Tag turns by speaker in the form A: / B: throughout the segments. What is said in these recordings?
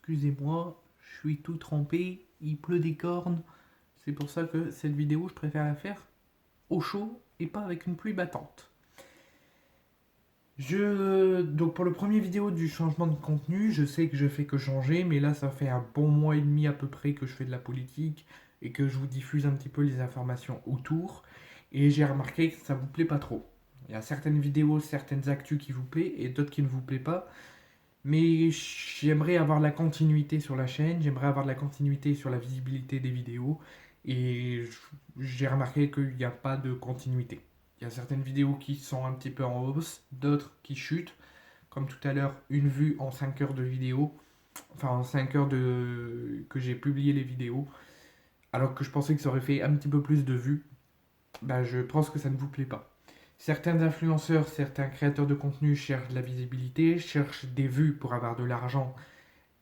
A: excusez-moi, je suis tout trempé, il pleut des cornes. C'est pour ça que cette vidéo, je préfère la faire au chaud et pas avec une pluie battante. Donc pour le premier vidéo du changement de contenu, je sais que je fais que changer, mais là ça fait un bon mois et demi à peu près que je fais de la politique et que je vous diffuse un petit peu les informations autour. Et j'ai remarqué que ça vous plaît pas trop. Il y a certaines vidéos, certaines actus qui vous plaisent et d'autres qui ne vous plaisent pas. Mais j'aimerais avoir la continuité sur la chaîne, j'aimerais avoir la continuité sur la visibilité des vidéos. Et j'ai remarqué qu'il n'y a pas de continuité. Il y a certaines vidéos qui sont un petit peu en hausse, d'autres qui chutent. Comme tout à l'heure, une vue en 5 heures de vidéo. Enfin, en 5 heures que j'ai publié les vidéos. Alors que je pensais que ça aurait fait un petit peu plus de vues. Bah, je pense que ça ne vous plaît pas. Certains influenceurs, certains créateurs de contenu cherchent de la visibilité, cherchent des vues pour avoir de l'argent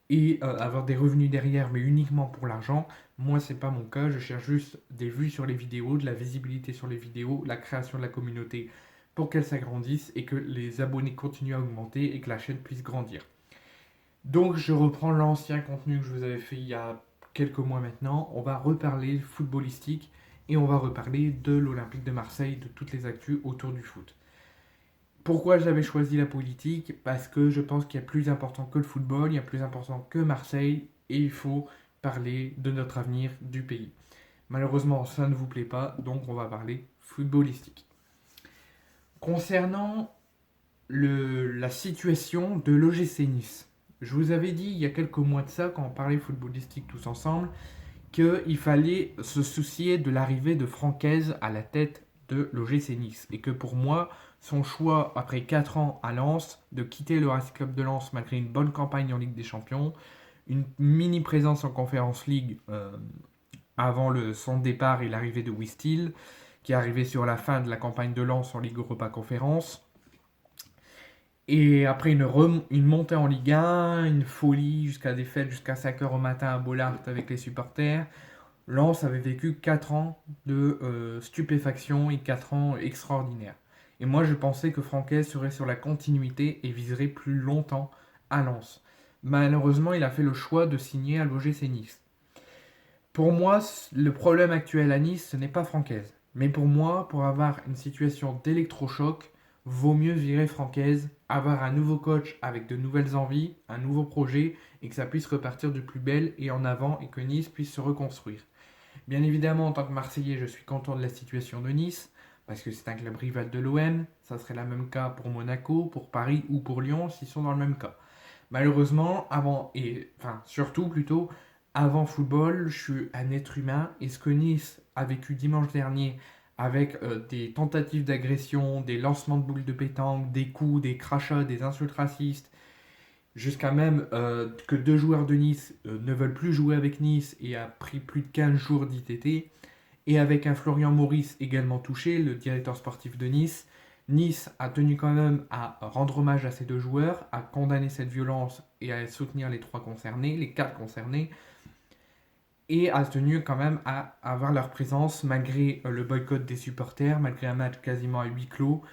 A: et avoir des revenus derrière, mais uniquement pour l'argent. Moi, c'est pas mon cas. Je cherche juste des vues sur les vidéos, de la visibilité sur les vidéos, la création de la communauté pour qu'elle s'agrandisse et que les abonnés continuent à augmenter et que la chaîne puisse grandir. Donc, je reprends l'ancien contenu que je vous avais fait il y a quelques mois maintenant. On va reparler footballistique et on va reparler de l'Olympique de Marseille, de toutes les actus autour du foot. Pourquoi j'avais choisi la politique? Parce que je pense qu'il y a plus important que le football, il y a plus important que Marseille, et il faut parler de notre avenir du pays. Malheureusement, ça ne vous plaît pas, donc on va parler footballistique. Concernant la situation de l'OGC Nice, je vous avais dit il y a quelques mois de ça, quand on parlait footballistique tous ensemble, qu'il fallait se soucier de l'arrivée de Francaise à la tête de l'OGC Nice. Et que pour moi, son choix, après 4 ans à Lens, de quitter le Racing Club de Lens malgré une bonne campagne en Ligue des Champions, une mini présence en Conference League avant son départ et l'arrivée de Wistil, qui est arrivé sur la fin de la campagne de Lens en Ligue Europa Conférence, et après une montée en Ligue 1, une folie jusqu'à des fêtes jusqu'à 5h au matin à Bollard avec les supporters, Lens avait vécu 4 ans de stupéfaction et 4 ans extraordinaires. Et moi, je pensais que Francaise serait sur la continuité et viserait plus longtemps à Lens. Malheureusement, il a fait le choix de signer à l'OGC Nice. Pour moi, le problème actuel à Nice, ce n'est pas Francaise. Mais pour moi, pour avoir une situation d'électrochoc, vaut mieux virer Francaise, avoir un nouveau coach avec de nouvelles envies, un nouveau projet, et que ça puisse repartir de plus belle et en avant, et que Nice puisse se reconstruire. Bien évidemment, en tant que Marseillais, je suis content de la situation de Nice, parce que c'est un club rival de l'OM. Ça serait le même cas pour Monaco, pour Paris ou pour Lyon, s'ils sont dans le même cas. Malheureusement, surtout plutôt, avant football, je suis un être humain, et ce que Nice a vécu dimanche dernier, avec des tentatives d'agression, des lancements de boules de pétanque, des coups, des crachats, des insultes racistes, jusqu'à même que 2 joueurs de Nice ne veulent plus jouer avec Nice et a pris plus de 15 jours d'ITT, et avec un Florian Maurice également touché, le directeur sportif de Nice. Nice a tenu quand même à rendre hommage à ces 2 joueurs, à condamner cette violence et à soutenir les 3 concernés, les 4 concernés, et a tenu quand même à avoir leur présence malgré le boycott des supporters, malgré un match quasiment à huis clos,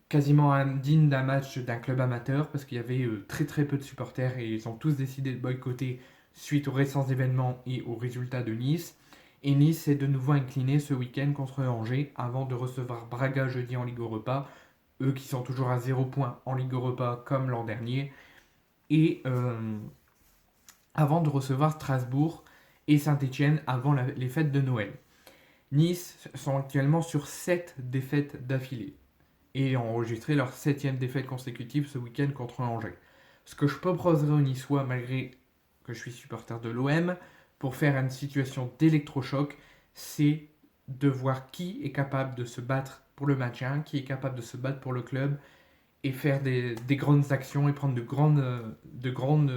A: quasiment indigne d'un match d'un club amateur, parce qu'il y avait très très peu de supporters et ils ont tous décidé de boycotter suite aux récents événements et aux résultats de Nice. Et Nice s'est de nouveau incliné ce week-end contre Angers avant de recevoir Braga jeudi en Ligue Europa, eux qui sont toujours à 0 points en Ligue Europa comme l'an dernier, et avant de recevoir Strasbourg et Saint-Etienne avant les fêtes de Noël. Nice sont actuellement sur 7 défaites d'affilée et ont enregistré leur 7e défaite consécutive ce week-end contre Angers. Ce que je proposerais aux Niçois, malgré que je suis supporter de l'OM, pour faire une situation d'électrochoc, c'est de voir qui est capable de se battre pour le maintien, qui est capable de se battre pour le club, et faire des grandes actions et prendre de grandes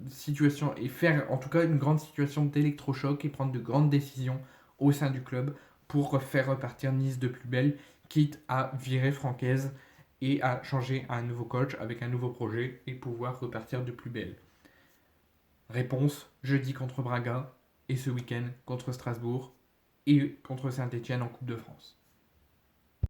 A: situations, et faire en tout cas une grande situation d'électrochoc et prendre de grandes décisions au sein du club pour faire repartir Nice de plus belle, quitte à virer Francaise et à changer à un nouveau coach avec un nouveau projet et pouvoir repartir de plus belle. Réponse, jeudi contre Braga et ce week-end contre Strasbourg et contre Saint-Etienne en Coupe de France.